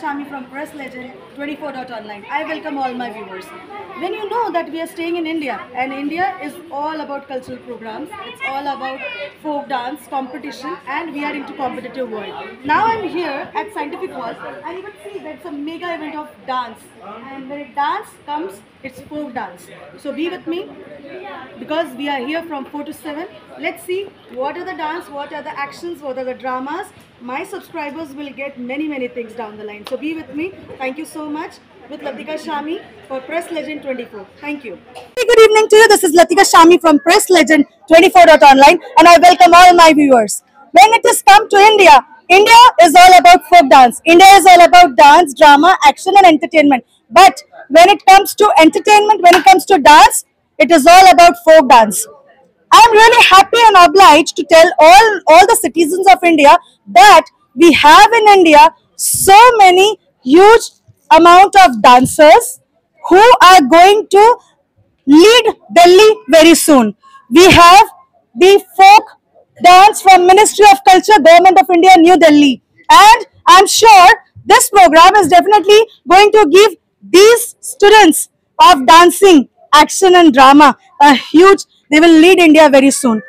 Shami from Press Legend 24.online. I welcome all my viewers. When you know that we are staying in India, and India is all about cultural programs, it's all about folk dance, competition, and we are into competitive world. Now I'm here at Scientific Hall, and you can see that's a mega event of dance. And when dance comes, it's folk dance. So be with me because we are here from 4 to 7. Let's see what are the dance, what are the actions, what are the dramas. My subscribers will get many things down the line. So be with me. Thank you so much. With Latika Shami for Press Legend 24. Thank you. Hey, good evening to you. This is Latika Shami from Press Legend 24.online and I welcome all my viewers. When it is come to India, India is all about folk dance. India is all about dance, drama, action and entertainment. But when it comes to entertainment, when it comes to dance, it is all about folk dance. I am really happy and obliged to tell all the citizens of India that we have in India so many huge amount of dancers who are going to lead Delhi very soon. We have the folk dance from Ministry of Culture, Government of India, New Delhi. And I'm sure this program is definitely going to give these students of dancing, action and drama a huge, they will lead India very soon.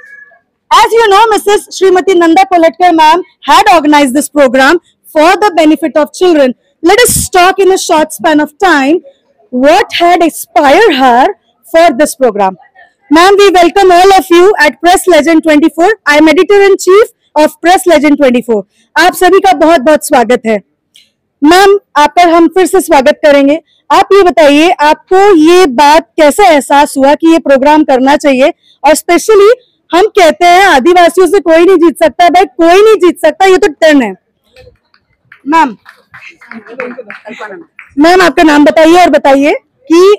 As you know, Mrs. Srimati Nanda Koletkar ma'am had organized this program for the benefit of children. Let us talk in a short span of time what had inspired her for this program. Ma'am, we welcome all of you at Press Legend 24. I am Editor-in-Chief of Press Legend 24. आप सभी का बहुत बहुत स्वागत है. Ma'am, आप पर हम फिर से स्वागत करेंगे. आप ये बताइए, आपको ये बात कैसे एहसास हुआ कि ये प्रोग्राम करना चाहिए? और स्पेशली हम कहते हैं आदिवासियों से कोई नहीं जीत सकता, भाई कोई नहीं जीत सकता, ये तो टर्न है. मैम आपका नाम बताइए और बताइए कि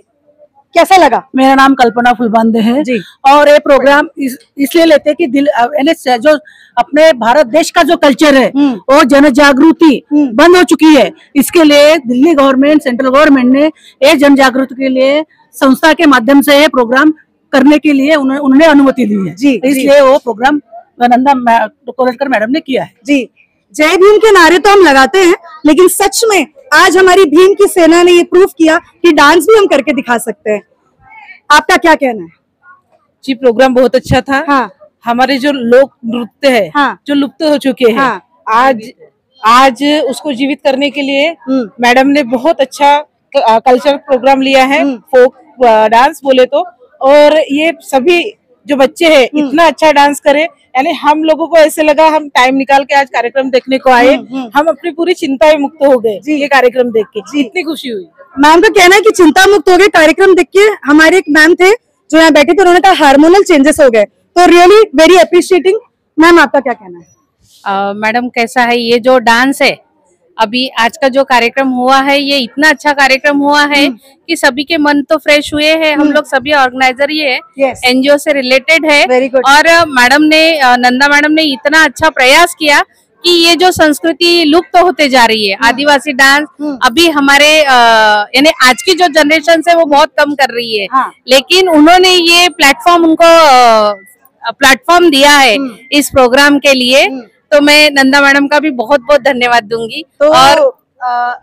कैसा लगा? मेरा नाम कल्पना फुलबंद है जी. और ये प्रोग्राम इसलिए लेते हैं कि जो अपने भारत देश का जो कल्चर है वो जन जागृति बंद हो चुकी है. इसके लिए दिल्ली गवर्नमेंट, सेंट्रल गवर्नमेंट ने ये जन जागृति के लिए संस्था के माध्यम से ये प्रोग्राम करने के लिए उन्होंने अनुमति दी है जी. इसलिए वो प्रोग्राम नंदा कोलेटकर मैडम ने किया है जी. जय भीम के नारे तो हम लगाते हैं, लेकिन सच में आज हमारी भीम की सेना ने ये प्रूफ किया कि डांस भी हम करके दिखा सकते हैं. आपका क्या कहना है? जी, प्रोग्राम बहुत अच्छा था. हाँ. हमारे जो लोक नृत्य है, हाँ, जो लुप्त हो चुके हैं, हाँ, आज उसको जीवित करने के लिए मैडम ने बहुत अच्छा कल्चरल प्रोग्राम लिया है. फोक डांस बोले तो, और ये सभी जो बच्चे हैं इतना अच्छा डांस करे, यानी हम लोगों को ऐसे लगा हम टाइम निकाल के आज कार्यक्रम देखने को आए. हम अपनी पूरी चिंताएं मुक्त हो गए ये कार्यक्रम देख के. इतनी खुशी हुई. मैम का कहना है कि चिंता मुक्त हो गए कार्यक्रम देख के. हमारे एक मैम थे जो यहाँ बैठे थे, उन्होंने कहा हार्मोनल चेंजेस हो गए. तो रियली वेरी अप्रिशिएटिंग. मैम आपका क्या कहना है? मैडम कैसा है ये जो डांस है, अभी आज का जो कार्यक्रम हुआ है ये इतना अच्छा कार्यक्रम हुआ है कि सभी के मन तो फ्रेश हुए हैं. हम लोग सभी ऑर्गेनाइजर ही है, एनजीओ से रिलेटेड है. और मैडम ने, नंदा मैडम ने इतना अच्छा प्रयास किया कि ये जो संस्कृति लुप्त होते जा रही है, आदिवासी डांस अभी हमारे यानी आज की जो जनरेशन है वो बहुत कम कर रही है. लेकिन उन्होंने ये प्लेटफॉर्म उनको प्लेटफॉर्म दिया है इस प्रोग्राम के लिए. तो मैं नंदा मैडम का भी बहुत बहुत धन्यवाद दूंगी. तो और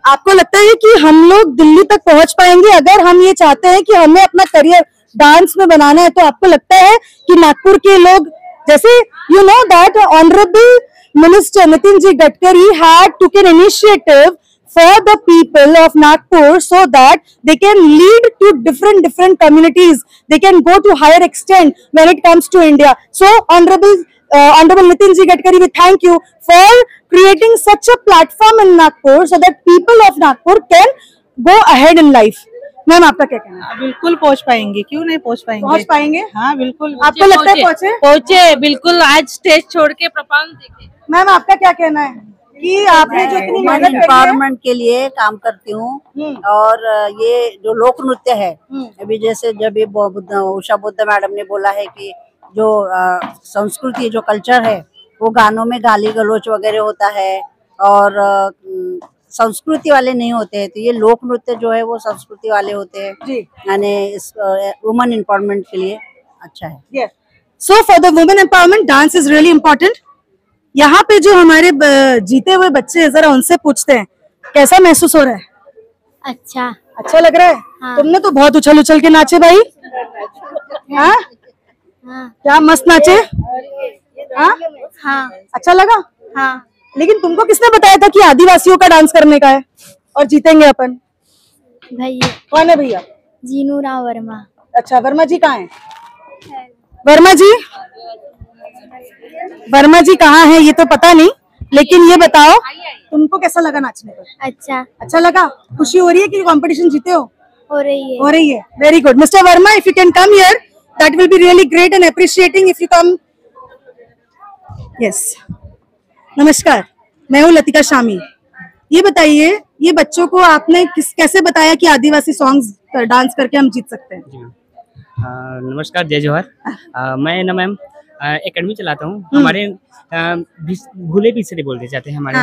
आपको लगता है कि हम लोग दिल्ली तक पहुंच पाएंगे अगर हम ये चाहते हैं कि हमें अपना करियर डांस में बनाना है? तो आपको लगता है कि नागपुर के लोग, जैसे you know that honourable minister Nitin ji Gadkari had took an initiative for the people of Nagpur so that they can lead to different communities. They can go to higher extent when it comes to India. So Honorable Nitin Ji Gadkari, we thank you for creating such a platform in Nagpur so that people of Nagpur can go ahead in life. Ma'am आपका क्या कहना है? बिल्कुल पहुंच पाएंगे, क्यों नहीं पहुंच पाएंगे? पहुंच पाएंगे. हाँ बिल्कुल. आपको लगता है पहुंचे बिल्कुल. आज स्टेज छोड़ के परफॉर्मेंस देखे. मैम आपका क्या कहना है कि आपने जो इतनी मेहनत करी है? एम्पावरमेंट के लिए काम करती हूँ. और ये जो लोक नृत्य है, अभी जैसे जब ये उषा बुद्ध मैडम ने बोला है कि जो संस्कृति, जो कल्चर है वो गानों में गाली गलौच वगैरह होता है और संस्कृति वाले नहीं होते हैं. तो ये लोक नृत्य जो है वो संस्कृति वाले होते हैं, यानी इस वुमेन एम्पावरमेंट के लिए अच्छा है. So for the women empowerment dance is really important. यहाँ पे जो हमारे जीते हुए बच्चे, जरा उनसे पूछते हैं कैसा महसूस हो रहा है? अच्छा। अच्छा लग रहा है? हाँ। तुमने तो बहुत उछल उछल के नाचे भाई। हाँ? हाँ। क्या मस्त नाचे? हाँ? हाँ। अच्छा लगा? हाँ। लेकिन तुमको किसने बताया था कि आदिवासियों का डांस करने का है और जीतेंगे अपन? भैया कौन है भैया? जीनू राम वर्मा। अच्छा, वर्मा जी कहाँ हैं? वर्मा जी, वर्मा जी कहाँ हैं ये तो पता नहीं, लेकिन ये बताओ तुमको कैसा लगा नाचने पर? अच्छा। अच्छा लगा? खुशी हो रही है कि कंपटीशन जीते हो? हो रही है। हो रही है। Very good mister Verma, if you can come here that will be really great end appreciating if you come. Yes, नमस्कार, मैं हूँ लतिका शामी। ये बताइए, ये बच्चों को आपने कैसे बताया कि आदिवासी सॉन्ग्स डांस करके हम जीत सकते हैं? नमस्कार, जय जोहर। मैं ना मैम एकेडमी चलाता हूँ। हमारे भूले बिसरे बोलते जाते हैं हमारे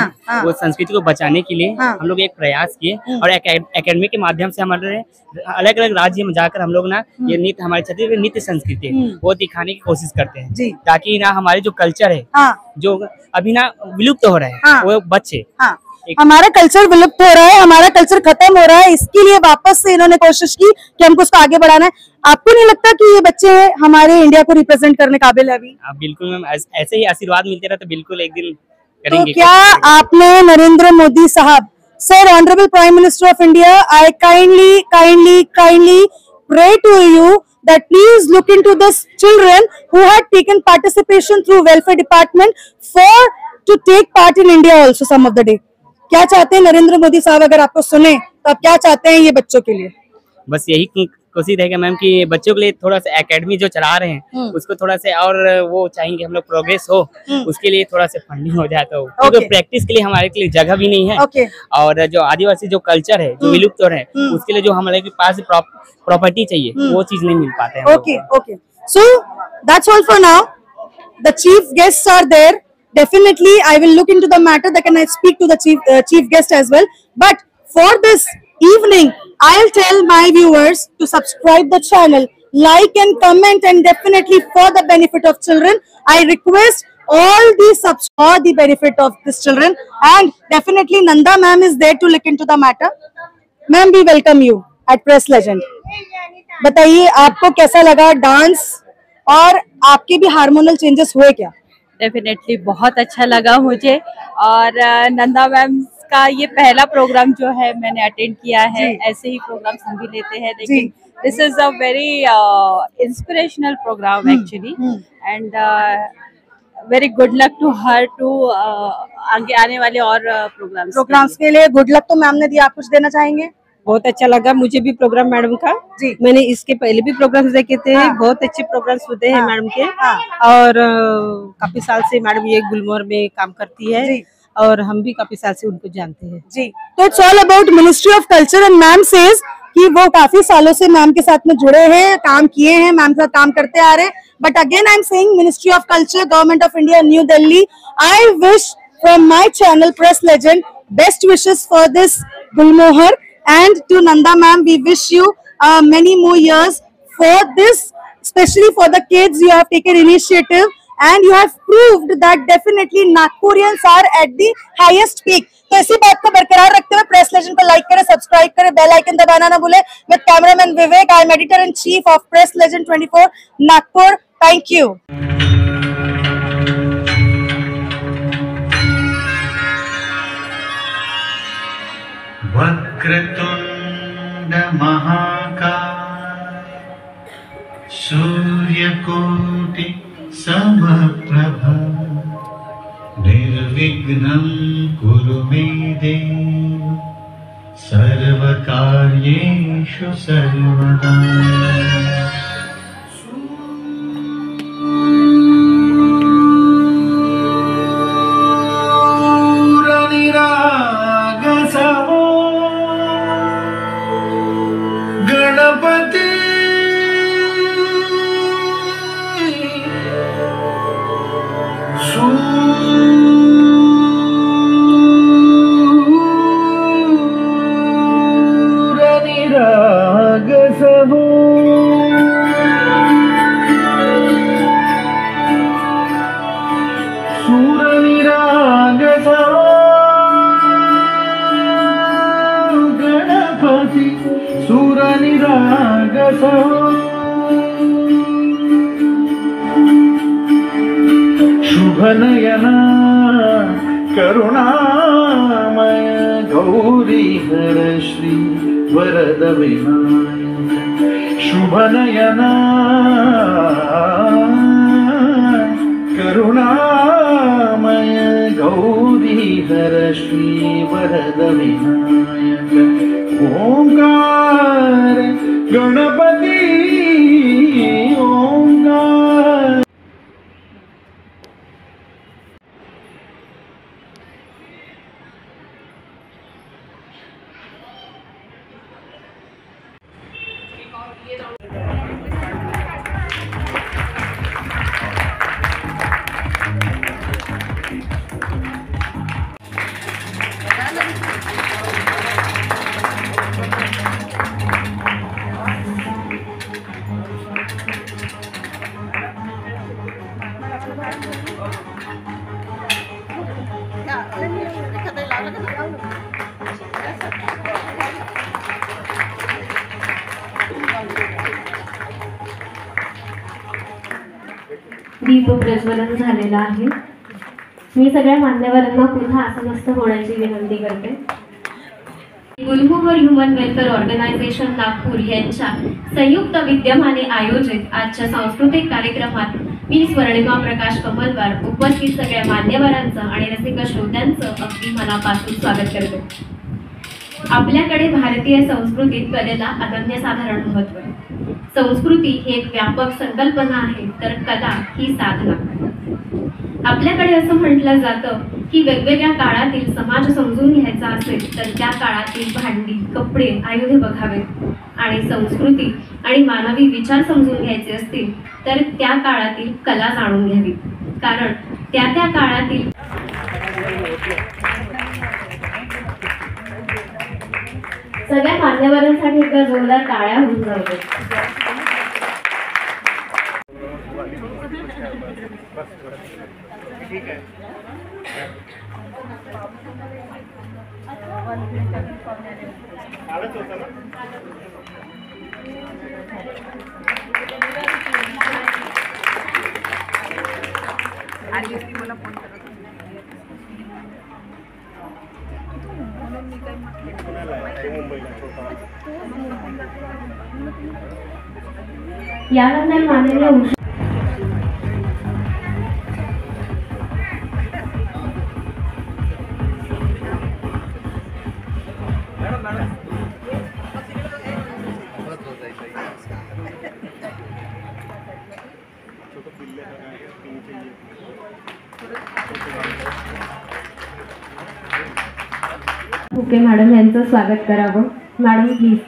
वो संस्कृति को बचाने के लिए हम लोग एक प्रयास किए और एकेडमी के माध्यम से हमारे अलग अलग राज्य में जाकर हम लोग ना ये नृत्य, हमारे छत्तीसगढ़ की नृत्य संस्कृति है वो दिखाने की कोशिश करते हैं, ताकि ना हमारे जो कल्चर है जो अभी ना विलुप्त हो रहे हैं वो बच्चे। हमारा कल्चर विलुप्त हो रहा है, हमारा कल्चर खत्म हो रहा है, इसके लिए वापस से इन्होंने कोशिश की कि हमको उसको आगे बढ़ाना है। आपको नहीं लगता कि ये बच्चे हमारे इंडिया को रिप्रेजेंट करने काबिल है अभी? बिल्कुल मैम, ऐसे ही आशीर्वाद मिलते रहे तो बिल्कुल एक दिन करेंगे। तो क्या आपने नरेंद्र मोदी साहब, sir honourable prime minister of India, I kindly pray to you that please look into this children who had taken participation through welfare department for to take part in India also some of the day. क्या चाहते हैं नरेंद्र मोदी साहब? अगर आपको सुने तो आप क्या चाहते हैं ये बच्चों के लिए? बस यही कोशिश रहेगा मैम कि बच्चों के लिए थोड़ा सा एकेडमी जो चला रहे हैं उसको थोड़ा से और वो चाहेंगे हम लोग प्रोग्रेस हो, उसके लिए थोड़ा से फंडिंग हो जाए तो क्योंकि प्रैक्टिस के लिए हमारे के लिए जगह भी नहीं है। और जो आदिवासी जो कल्चर है जो विलुप्त हो रहे हैं उसके लिए जो हमारे के पास प्रॉपर्टी चाहिए वो चीज नहीं मिल पाते हैं। Okay, so that's all for now. The chief guests are there. Definitely, I will look into the matter. That can I speak to the chief guest as well. But for this evening, I'll tell my viewers to subscribe the channel, like and comment, and definitely for the benefit of children, I request all the subs for the benefit of these children. And definitely, Nanda ma'am is there to look into the matter. Ma'am, we welcome you at Press Legend. बताइए आपको कैसा लगा dance और आपके भी hormonal changes हुए क्या? Definitely बहुत अच्छा लगा मुझे, और नंदा मैम का ये पहला प्रोग्राम जो है मैंने अटेंड किया है। ऐसे ही प्रोग्राम्स हम भी लेते हैं, लेकिन this is a very inspirational programme actually, and very good luck to हर टू आगे आने वाले और प्रोग्राम्स के लिए गुड लक। तो मैम ने दिया, आप कुछ देना चाहेंगे? बहुत अच्छा लगा मुझे भी प्रोग्राम मैडम का। मैंने इसके पहले भी प्रोग्राम्स देखे थे। बहुत अच्छे प्रोग्राम्स होते हैं मैडम के। और काफी साल से मैडम ये गुलमोहर में काम करती है और हम भी काफी साल से उनको जानते हैं जी। तो it's all about ministry of culture end ma'am says कि वो काफी सालों से मैम के साथ में जुड़े हैं, काम किए हैं, मैम के साथ काम करते आ रहे हैं। But again I am saying ministry of culture, government of India, New Delhi, I wish from my channel press legend best wishes for this Gulmohar. And to Nanda ma'am, we wish you many more years for this, especially for the kids. You have taken initiative and you have proved that definitely Nagpurians are at the highest peak. तो इसी बात को बरकरार रखते हुए press legend को like करें, subscribe करें, बेल आइकन दबाना ना भूलें. With cameraman Vivek, I am editor in chief of Press Legend 24 Nagpur. Thank you. Vakratunda महाकाय सूर्यकोटि समप्रभ निर्विघ्नं कुरु मे देव सर्वकार्येषु सर्वदा. गणपति सूरनिरागसहो गौरीधर श्री वरद विनायक शुभनयना करुणामय गौरीधर श्री वरद विनायक ओंकार गणपती ओंकार। दीप प्रज्वलन झालेलं आहे। मी सगळ्या मान्यवरांना पुन्हा आसनस्थ होण्याची विनंती करते। गुलमोहर ह्युमन वेलफेअर ऑर्गनायझेशन नागपूर यांच्या संयुक्त विद्यमाने आयोजित आजच्या सांस्कृतिक कार्यक्रमात मी स्वर्णिमा प्रकाश कमलवार उपस्थित सगळ्या मान्यवरांचं आणि रसिक श्रोत्यांचं अगदी मनापासून स्वागत करते। आपल्याकडे भारतीय संस्कृतीत कलेला अनन्यसाधारण महत्त्व आहे। संस्कृती ही एक व्यापक संकल्पना आहे, तर कला ही साधना। आपल्याकडे असं म्हटलं जातं की वेगवेगळ्या काळातील समाज समजून घ्यायचा असेल तर त्या काळातील भांडी, कपडे, आयुधे बघावेत आणि संस्कृती आणि मानवी विचार समजून घ्यायचे असतील तर त्या काळातील कला जाणून घ्यावी, कारण त्या काळातील सगळ्या मान्यवरांसाठी एकदा जोरदार टाळ्या होऊन जाऊ दे। यानंतर माननीय फुके मॅडम यांचं स्वागत करावं। Madam please.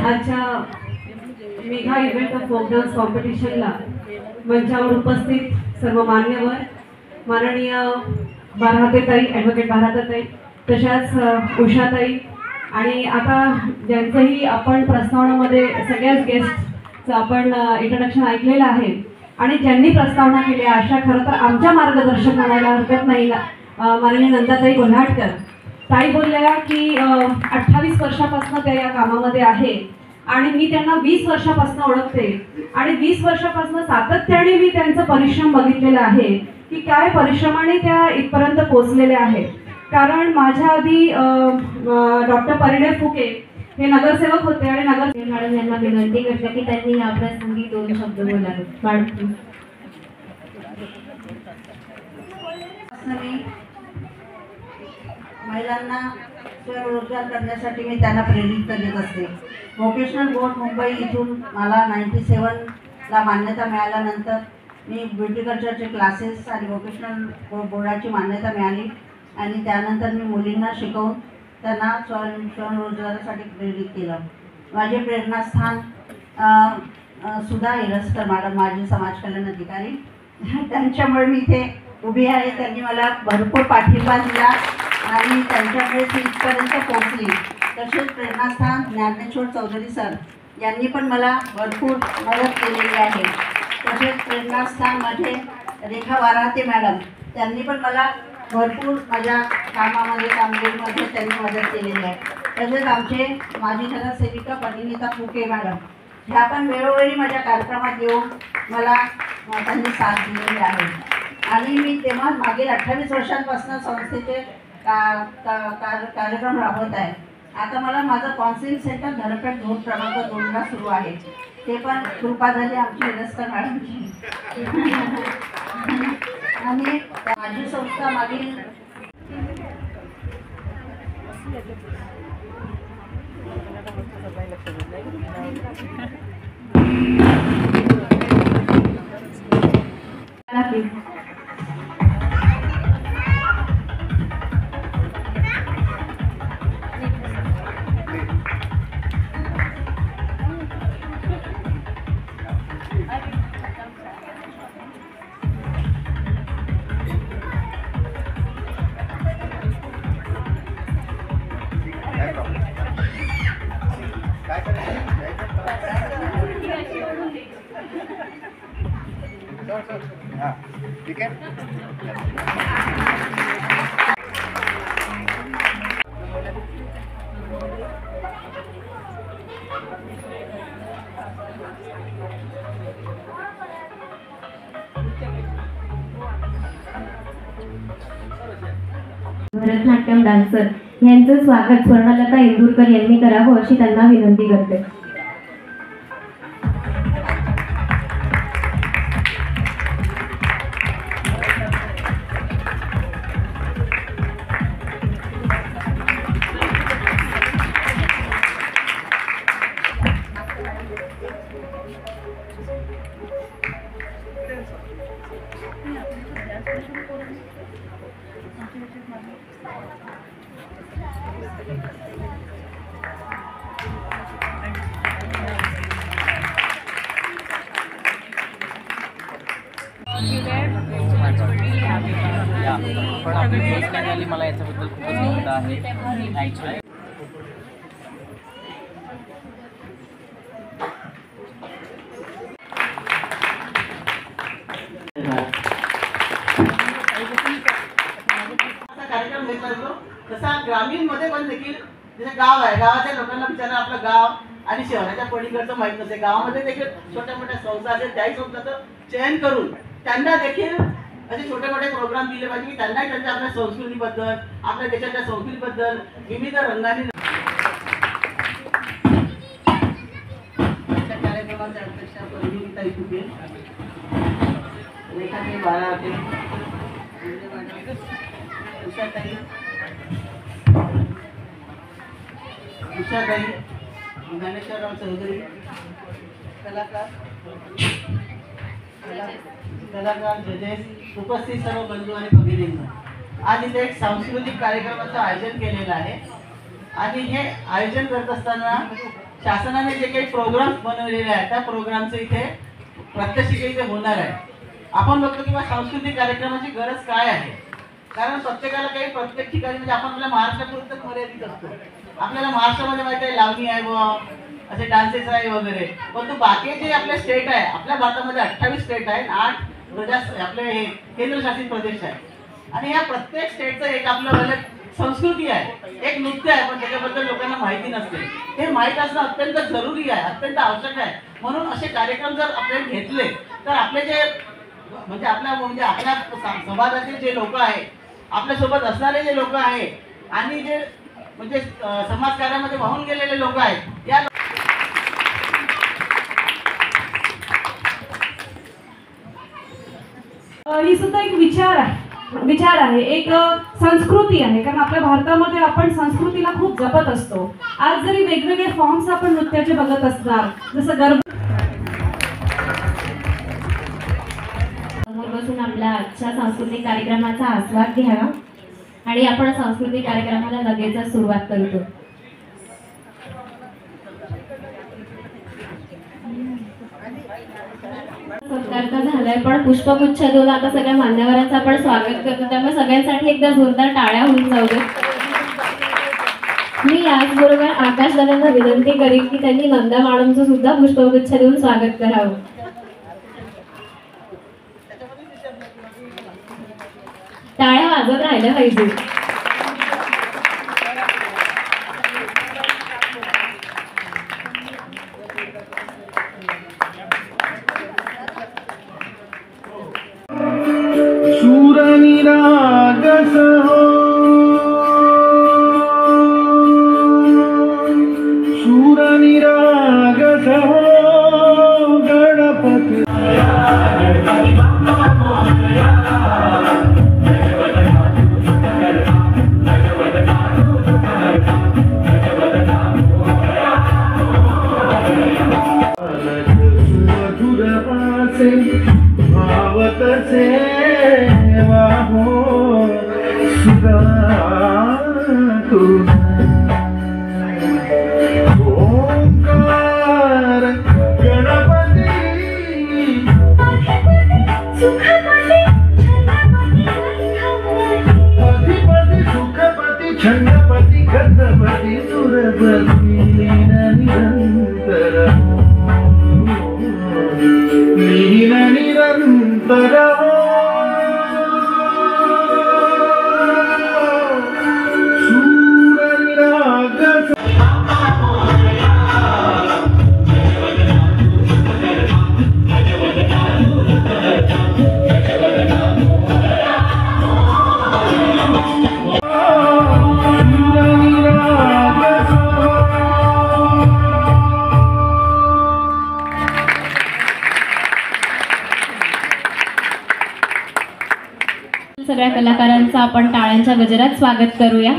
आजच्या mega event of folk dance कॉम्पिटिशनला मंचावर उपस्थित सर्व मान्यवर, माननीय बाराहतेताई, ॲडव्होकेट बाराहतेताई, तशाच उषाताई आणि आता ज्यांचंही आपण प्रस्तावनामध्ये सगळ्याच गेस्टचं आपण इंट्रोडक्शन ऐकलेलं आहे आणि ज्यांनी प्रस्तावना केली अशा खरं तर आमच्या मार्गदर्शक म्हणायला हरकत नाही, माननीय नंदाताई कोल्हाटकर ताई बोलल्या की 28 वर्षापासून त्या या कामामध्ये आहे आणि मी त्यांना 20 वर्षापासून ओळखते आणि 20 वर्षापासून सातत्याने मी त्यांचं परिश्रम बघितलेला आहे की काय परिश्रमाने त्या इथपर्यंत पोहोचलेल्या आहेत। कारण माझ्या आधी डॉक्टर परिणय फुके हे नगरसेवक होते आणि मॅडम यांना विनंती करते की त्यांनी या प्रसंगी 2 शब्द बोलावे। मॅडम महिलांना स्वयंरोजगार करण्यासाठी मी त्यांना प्रेरित करत असते। व्होकेशनल बोर्ड मुंबई इथून मला 97ला मान्यता मिळाल्यानंतर मी ब्युटी कल्चरचे क्लासेस आणि व्होकेशनल बोर्डाची मान्यता मिळाली। आणि त्यानंतर मी मुलींना शिकवून त्यांना स्वयंरोजगारासाठी प्रेरित केलं. माझे प्रेरणास्थान सुधा इरस्कर मॅडम, माजी समाज कल्याण अधिकारी, त्यांच्यामुळे मी इथे उभी आहे. त्यांनी मला भरपूर पाठिंबा दिला आणि त्यांच्यामुळे ती इथपर्यंत पोहोचली. तसेच प्रेरणास्थान ज्ञानेश्वर चौधरी सर यांनी पण मला भरपूर मदत केलेली आहे. तसेच प्रेरणास्थानमध्ये रेखा वाराते मॅडम, त्यांनी पण मला भरपूर माझ्या कामगिरीमध्ये त्यांनी मदत केलेली आहे. तसेच आमचे माजी नगरसेविका परिणिता फुके मॅडम, ह्या पण वेळोवेळी माझ्या कार्यक्रमात येऊन मला त्यांनी साथ दिलेली आहे. आणि मी तेव्हा मागील 28 वर्षांपासून संस्थेचे कार्यक्रम राबवत आहे. आता मला माझं काउन्सिलिंग सेंटर धरपेठ झोन क्रमांक 2ला सुरू आहे. ते पण कृपा झाली आमची इरस्कर मॅडमची. आणि माझी संस्था मागील ठीक है. भरतनाट्यम डान्सर यांचं स्वागत स्वर्णलता इंदुरकर यांनी करावं अशी त्यांना विनंती करते. पण आपली पोस्ट नाही झाली, मला याच्याबद्दल खूपच आनंद आहे. ॲक्च्युली कार्यक्रम घेतला जातो तसा ग्रामीण मध्ये पण देखील, जसं गाव आहे, गावाच्या लोकांना विचारा आपलं गाव आणि शहराच्या पलीकडचं माहीत नसते. गावामध्ये देखील छोट्या मोठ्या संस्था असेल, त्याही संस्थांचं चयन करून त्यांना देखील असे छोटे मोठे प्रोग्राम दिले पाहिजे की त्यांनाही त्यांच्या आपल्या संस्कृतीबद्दल, आपल्या देशाच्या संस्कृतीबद्दल विविध रंगाने कार्यक्रमाच्या अध्यक्षा परिणिता फुके, रेखाताई वाराते, उषाताई ज्ञानेश्वरराव चौधरी, कलाकार जजेस, उपस्थित सर्व बंधू आणि भगिनींनो, आज इथे एक सांस्कृतिक कार्यक्रमाचं आयोजन केलेलं आहे. आणि हे आयोजन करत असताना शासनाने जे काही प्रोग्राम्स बनवलेले आहेत त्या प्रोग्रामचं इथे प्रात्यक्षिक इथे होणार आहे. आपण बघतो की सांस्कृतिक कार्यक्रमाची गरज काय आहे, कारण प्रत्येकाला काही प्रत्येक ठिकाणी म्हणजे आपण आपल्या महाराष्ट्रापुरतच मर्यादित असतो. आपल्याला महाराष्ट्रामध्ये माहिती आहे लावणी आहे व असे डान्सेस आहे वगैरे, परंतु बाकी जे आपले स्टेट आहे, आपल्या भारतामध्ये 28 स्टेट आहेत, 8 आपले हे केंद्रशासित प्रदेश आहे. आणि या प्रत्येक स्टेटचं एक आपलं संस्कृती आहे, एक नृत्य आहे, पण त्याच्याबद्दल लोकांना माहिती नसते. हे माहीत असणं अत्यंत जरुरी आहे, अत्यंत आवश्यक आहे. म्हणून असे कार्यक्रम जर आपल्याला घेतले तर आपले जे आपल्या समाजातील जे लोक आहेत, आपल्यासोबत असणारे जे लोक आहेत आणि जे म्हणजे समाजकार्यामध्ये वाहून गेलेले लोक आहेत, या ही सुद्धा एक विचार आहे, एक संस्कृती आहे. कारण आपल्या भारतामध्ये आपण संस्कृतीला खूप जपत असतो. आज जरी वेगवेगळे फॉर्म्स आपण नृत्याचे बघत असणार, जसं बसून आपल्या आजच्या सांस्कृतिक कार्यक्रमाचा आस्वाद घ्यावा. आणि आपण सांस्कृतिक कार्यक्रमाला लगेचच सुरुवात करतो. सत्कार तर झालाय, पण पुष्पगुच्छ देऊन आता सगळ्या मान्यवरांचं आपण स्वागत करतो. त्यामुळे सगळ्यांसाठी एकदा जोरदार टाळ्या होऊन जाऊ दे. मी याचबरोबर आकाश दादांना विनंती करीन की त्यांनी नंदा मॅडमचं सुद्धा पुष्पगुच्छ देऊन स्वागत करावं. टाळ्या वाजत राहिल्या पाहिजे. सगळ्या कलाकारांचं आपण टाळ्यांच्या गजरात स्वागत करूया.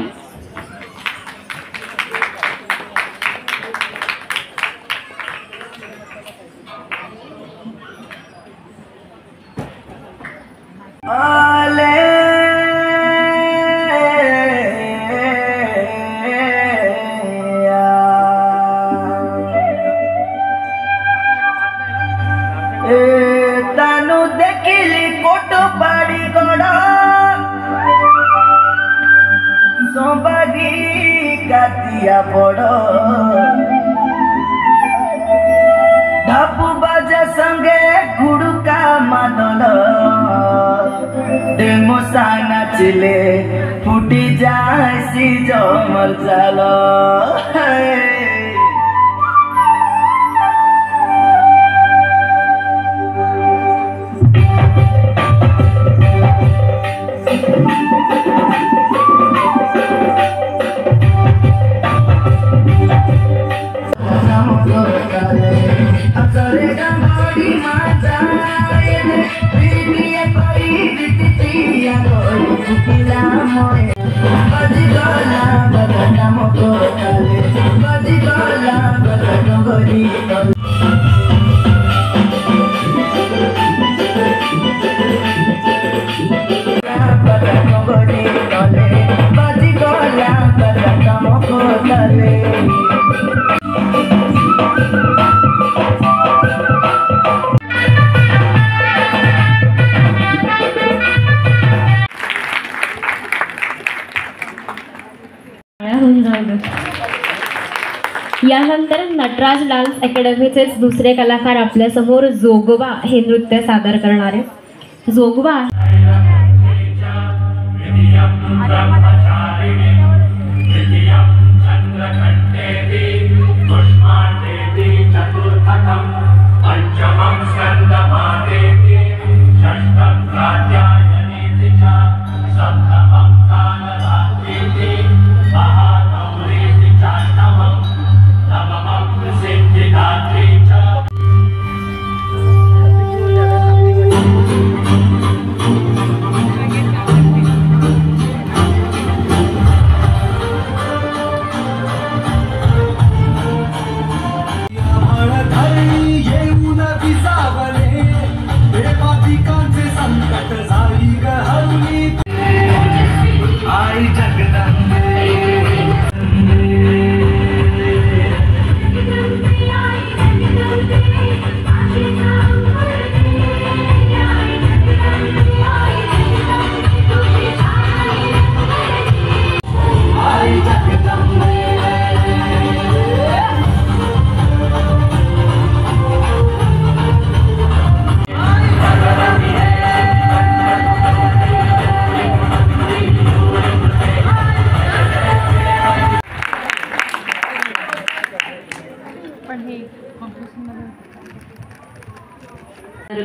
ढापू बाजा संगे गुड़ुका मादल डेमोसा नाचिले फुटी जाए सी जमर चाल. यानंतर नटराज डान्स अकॅडमीचेच दुसरे कलाकार आपल्या समोर जोगवा हे नृत्य सादर करणार आहेत. जोगवा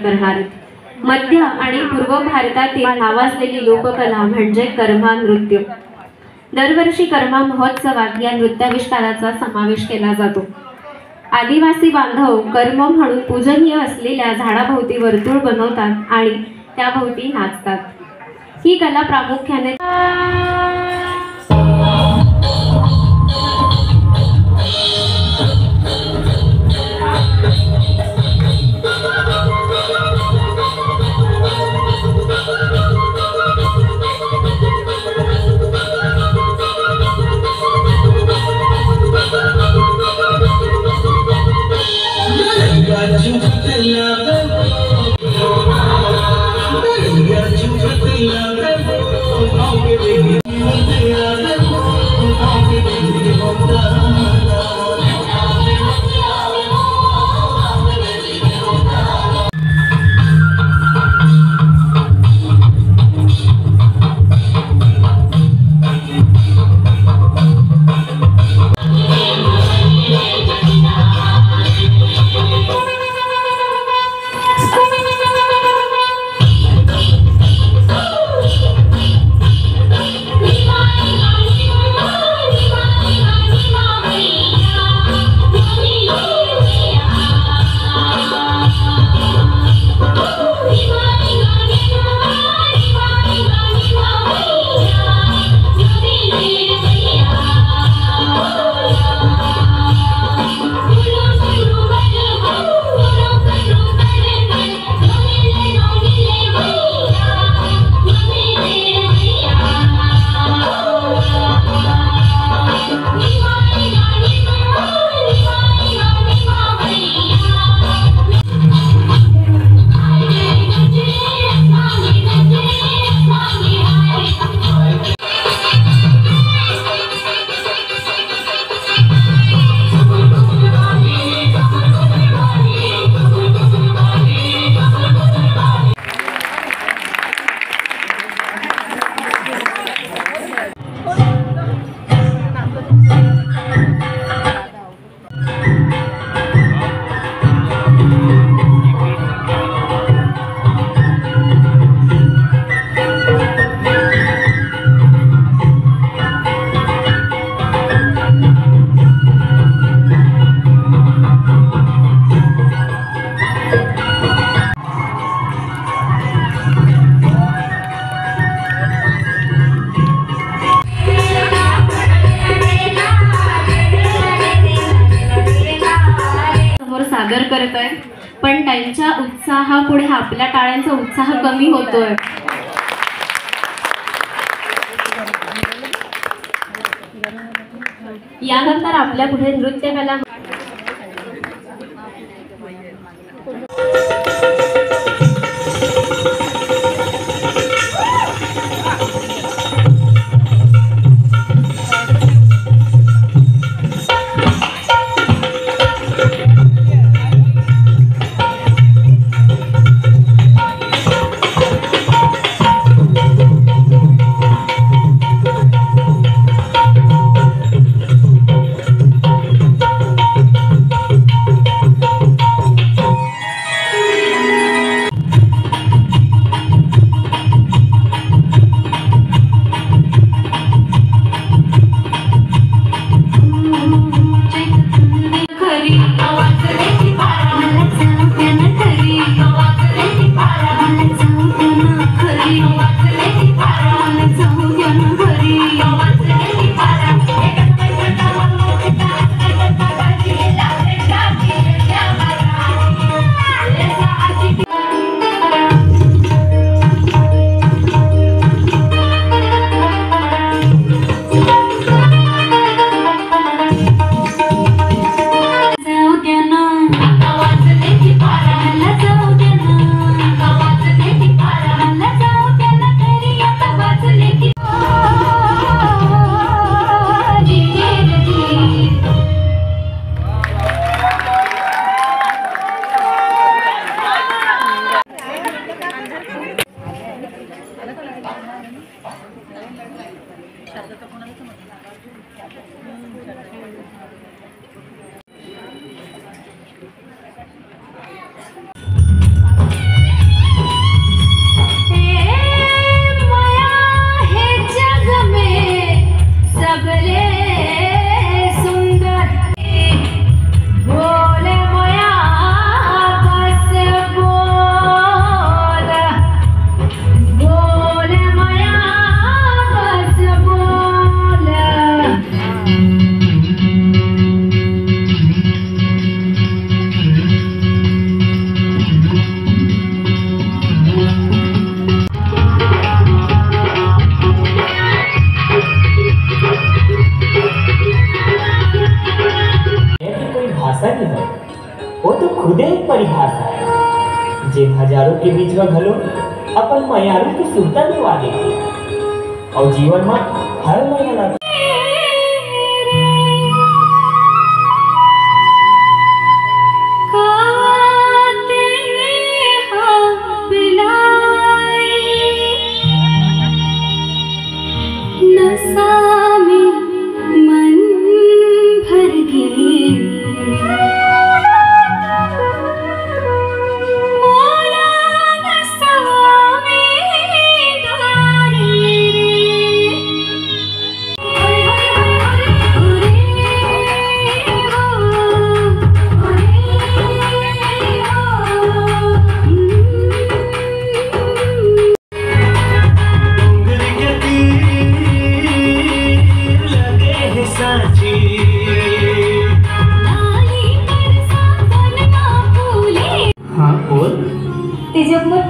करणार. मध्य आणि पूर्व भारतातील नावाजलेली लोककला म्हणजे कर्मा नृत्य. दरवर्षी कर्मा महोत्सवात या नृत्याविष्काराचा समावेश केला जातो. आदिवासी बांधव कर्म म्हणून पूजनीय असलेल्या झाडाभोवती वर्तुळ बनवतात आणि त्याभोवती नाचतात. ही कला प्रामुख्याने सादर करत आहे, पण त्यांच्या उत्साहापुढे आपल्या टाळ्यांचा उत्साह कमी होतोय. यानंतर आपल्या पुढे नृत्यकला वो तो खुद एक परिभाषा है जे हजारों के बीच में घलो अपन मयारू की सुरता निभा देती और जीवन में हर महीना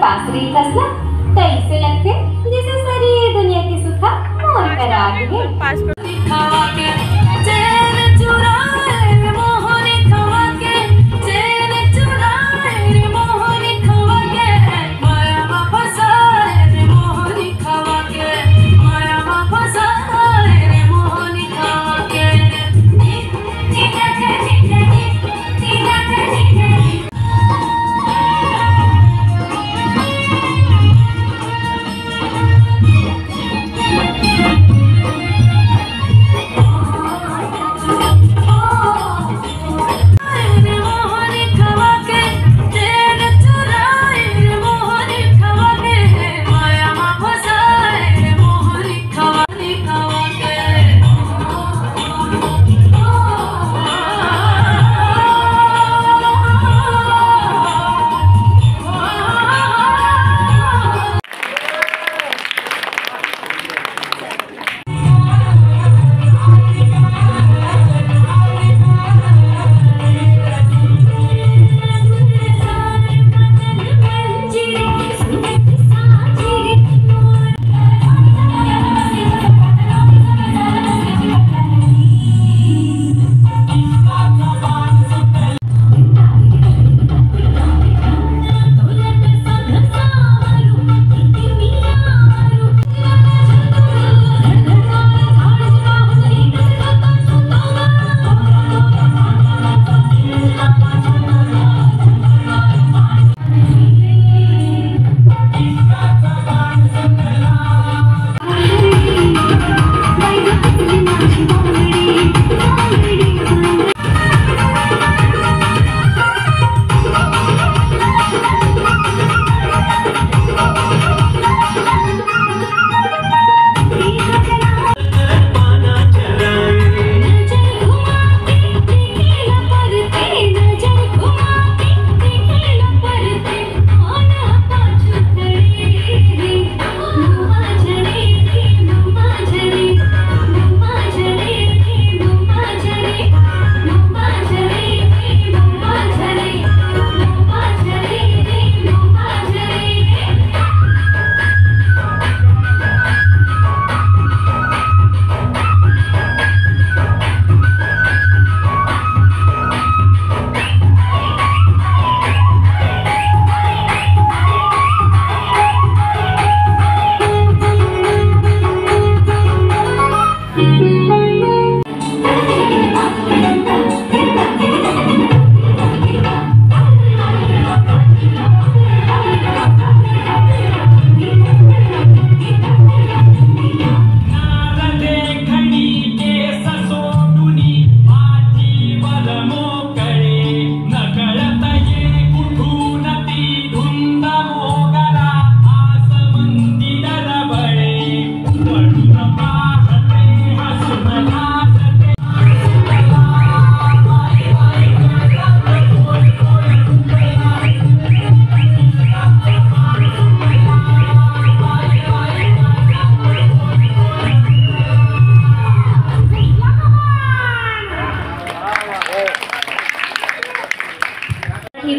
पासरी कसला कैसे लगते जैसे सारी दुनिया की सुखा मोर कर आगे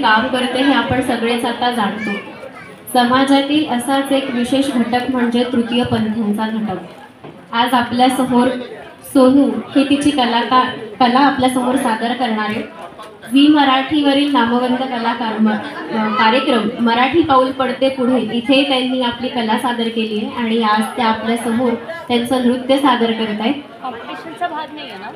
काम करते हे आपण सगळेच आता जाणतो। समाजातील असाच एक विशेष घटक म्हणजे तृतीय पंथांचा घटक। आज आपल्या समोर सोनू हे तिची कला आपल्या समोर सादर करणारे झी मराठीवरील नामवंत कलाकार कार्यक्रम मराठी पाऊल पडते पुढे इथे त्यांनी आपली कला सादर केली आहे आणि आज त्या आपल्या समोर त्यांचं नृत्य सादर करत आहेत. कॉम्पिटिशनचा भाग नाही आहे ना.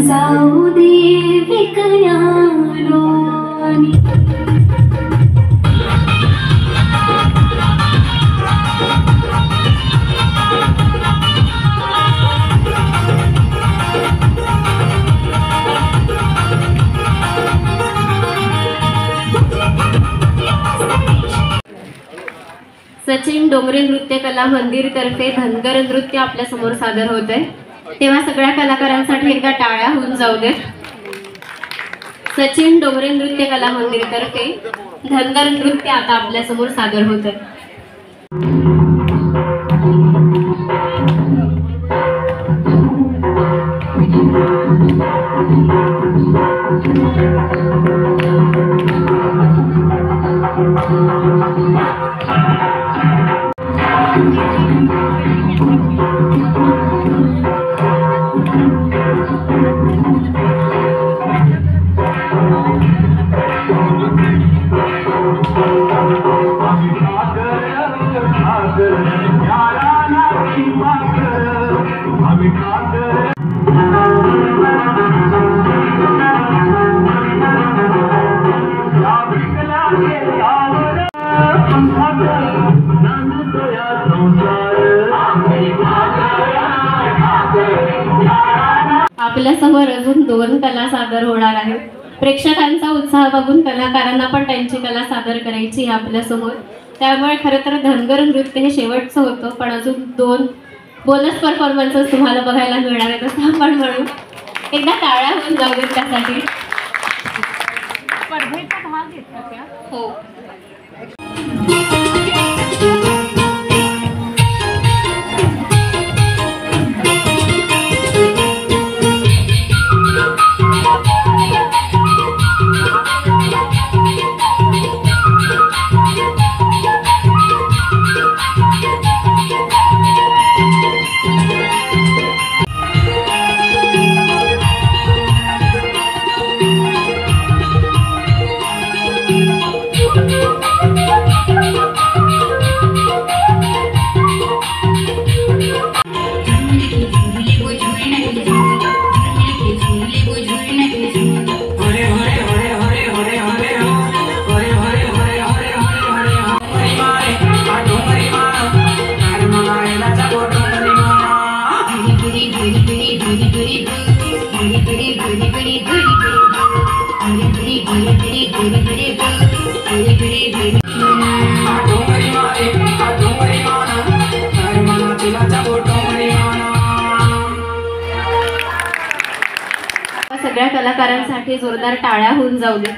जाऊ दे विकयालो सचिन डोंगरे नृत्य कला मंदिर तर्फे धनगर नृत्य आपल्या समोर सादर होत आहे. तेव्हा सगळ्या कलाकारांसाठी एकदा टाळ्या होऊन जाऊ देत. सचिन डोंगरे नृत्य कला मंदिर तर्फे धनगर नृत्य आता आपल्या समोर सादर होत आहे. आपल्या समोर अजून 2 कला सादर होणार आहेत. प्रेक्षकांचा उत्साह बघून कलाकारांना पण त्यांची कला सादर करायची आहे आपल्या समोर. त्यामुळे खरं तर धनगर नृत्य हे शेवटचं होतं, पण अजून 2 बोनस परफॉर्मन्सेस तुम्हाला बघायला मिळणार आहेत असं आपण म्हणू. एकदा टाळ्या होऊन जाऊ देत त्यासाठी. स्पर्धेचा भाग घेतला का? हो. सगळ्या कलाकारांसाठी जोरदार टाळ्या होऊन जाऊ दे.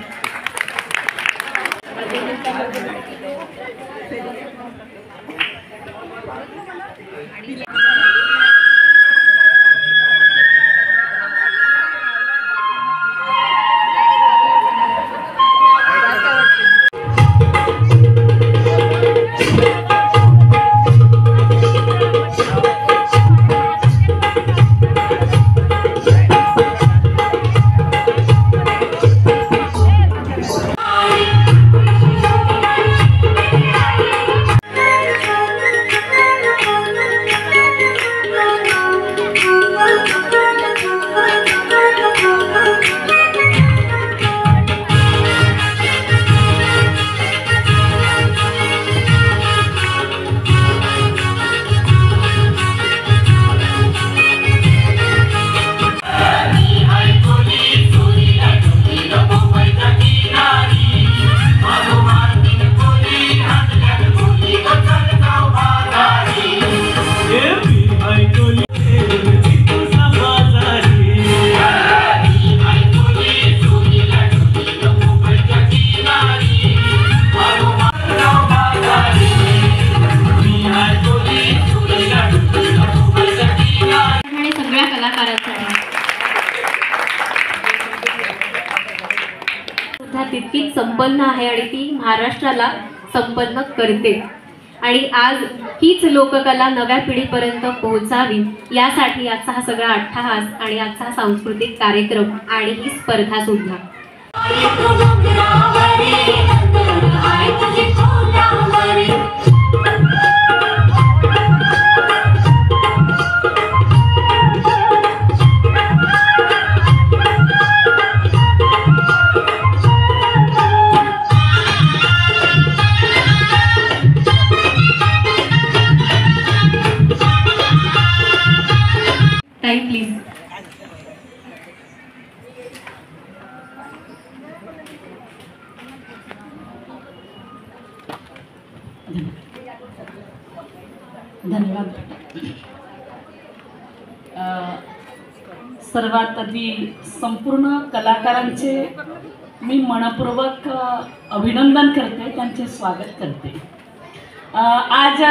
तितकीच संपन्न आहे आणि ती महाराष्ट्राला संपन्न करते. आणि आज हीच लोककला नव्या पिढीपर्यंत पोहोचावी यासाठी आजचा हा सगळा अट्टहास आणि आजचा हा सांस्कृतिक कार्यक्रम आणि ही स्पर्धा सुद्धा. Time please. धन्यवाद. सर्वात आधी संपूर्ण कलाकारांचे मी मनपूर्वक अभिनंदन करते, त्यांचे स्वागत करते. आज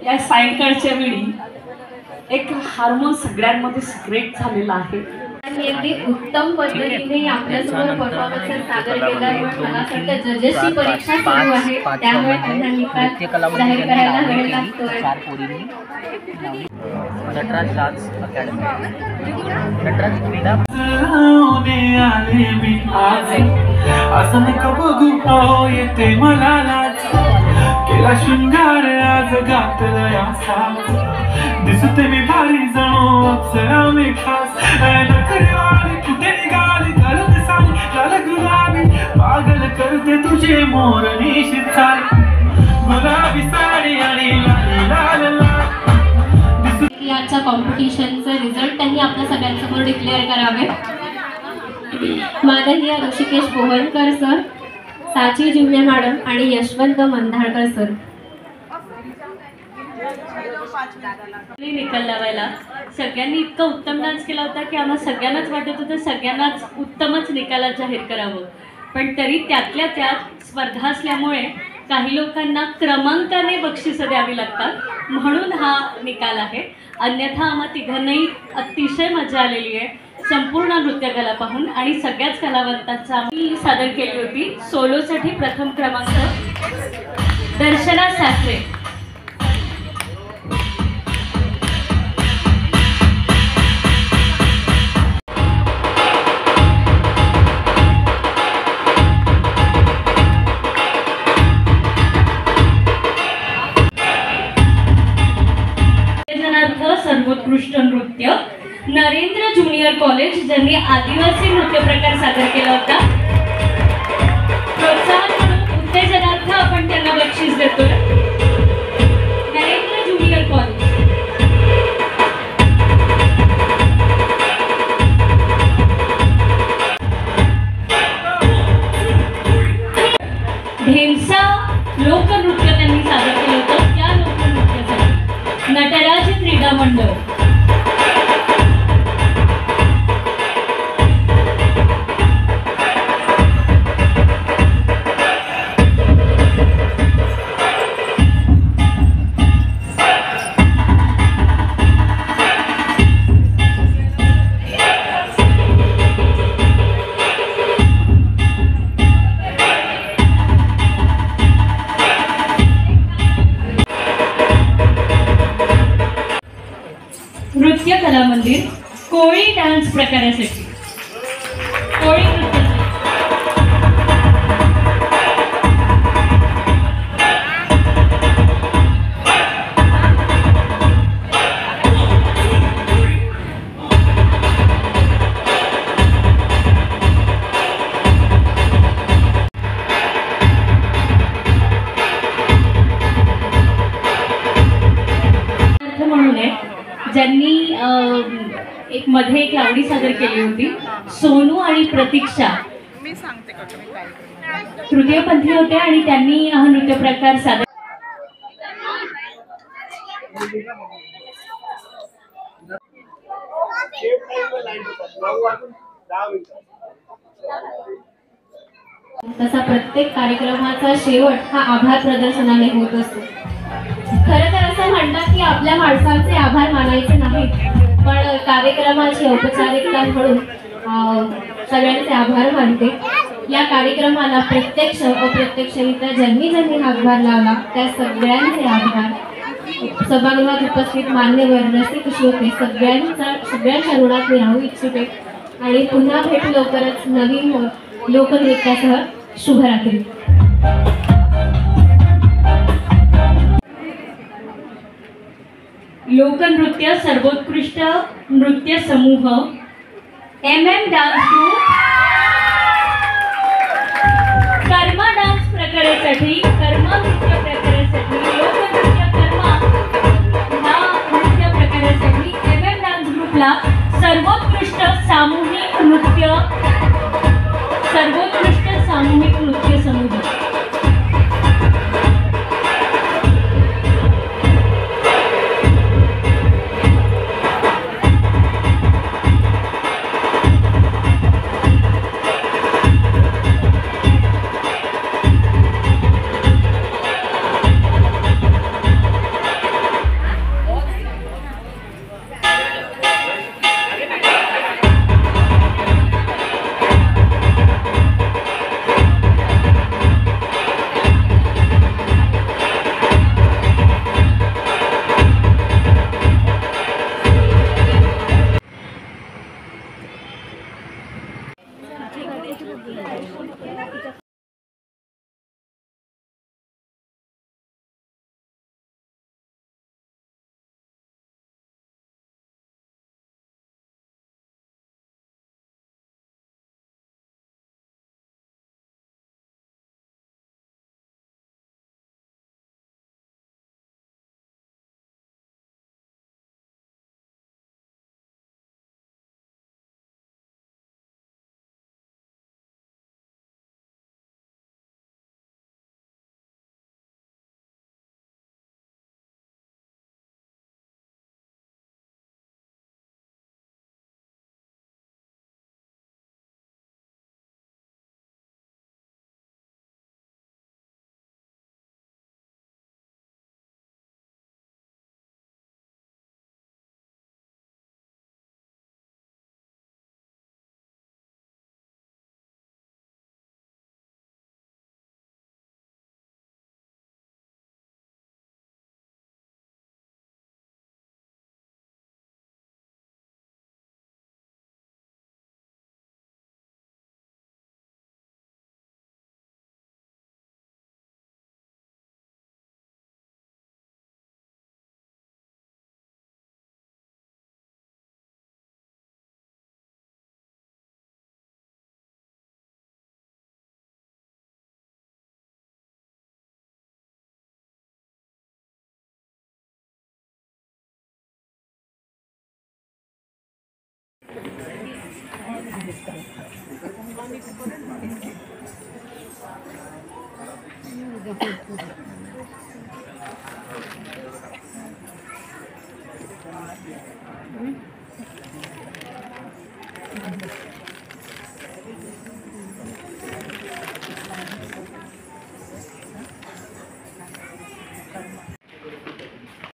या सायंकाळच्या वेळी एक हार्मोन सगळ्यांमध्ये सिक्रेट झालेला आहे. अगदी उत्तम पद्धतीने आपल्यासमोर परफॉर्मन्स सादर केला. मला असं वाटतं जजेसची परीक्षा सुरू आहे, त्यामुळे त्यांना निकाल जाहीर करायला वेळ लागतोय. नटराज डान्स अकॅडमी, नटराज क्रीडा आले मी आज असं नका बघू पाहो येते मला लाज. केला शृंगार आज घातला साज, दिसते मी भारी जणू अप्सरा मी खास. नखरेवाली कुठे निघाली घालत साली लाल गुलाबी, पागल करते तुझे मोरणी चाल. गुलाबी साडी आणि लाल लाल लाल. आजच्या कॉम्पिटिशनचे रिझल्ट त्यांनी आपल्या सगळ्यांसमोर डिक्लेअर करावे. माननीय ऋषिकेश बोहरकर सर, साची जिवले मॅडम आणि यशवंत मंधाळकर सर. निकाल लावायला सगळ्यांनी इतका उत्तम डान्स केला होता की आम्हाला सगळ्यांनाच वाटत होतं सगळ्यांनाच उत्तमच निकालात जाहीर करावं. पण तरी त्यातल्या त्यात स्पर्धा असल्यामुळे काही लोकांना क्रमांकाने बक्षिसं द्यावी लागतात, म्हणून हा निकाल आहे. अन्यथा आम्हा तिघांनाही अतिशय मजा आलेली आहे संपूर्ण नृत्यकला पाहून. आणि सगळ्याच कलावंतांचा आम्ही सादर केली होती. सोलोसाठी प्रथम क्रमांक दर्शना सासरे. सर्वोत्कृष्ट नृत्य नरेंद्र ज्युनियर कॉलेज, ज्यांनी आदिवासी नृत्य प्रकार सादर केला होता. प्रोत्साहन म्हणून उत्तेजनार्थ आपण त्यांना बक्षीस देतोय. Narendra junior college. ढेमसा लोकनृत्य त्यांनी सादर केलं होतं. त्या लोकनृत्यासाठी नटराज क्रीडा मंडळ. नृत्य कला मंदिर कोळी डान्स प्रकारासाठी. कोळी नृत्य म्हणून आहे, ज्यांनी एक मध्ये एक लावणी सादर केली होती. सोनू आणि प्रतीक्षा तृतीयपंथी होते आणि त्यांनी हा नृत्य प्रकार सादर. तसा प्रत्येक कार्यक्रमाचा शेवट हा आभार प्रदर्शनाने होत असतो. खरं तर असं म्हणतात की आपल्या माणसांचे आभार मानायचे नाहीत, पण कार्यक्रमाची औपचारिकता म्हणून सगळ्यांचे आभार मानते. या कार्यक्रमाला प्रत्यक्ष अप्रत्यक्षरित्या ज्यांनी ज्यांनी हातभार लावला त्या सगळ्यांचे आभार. सभागृहात उपस्थित मान्यवर रसिक श्रोते सगळ्यांच्या ऋणात मी राहू इच्छिते आणि पुन्हा भेट लवकरच नवीन लोकनृत्यासह. शुभरात्री. लोकनृत्य सर्वोत्कृष्ट नृत्य समूह MM डान्स ग्रुप कर्मा डान्स प्रकारासाठी कर्मा नृत्य प्रकारासाठी लोकनृत्य कर्मा या नृत्य प्रकारासाठी MM डान्स ग्रुपला सर्वोत्कृष्ट सामूहिक नृत्य समूह.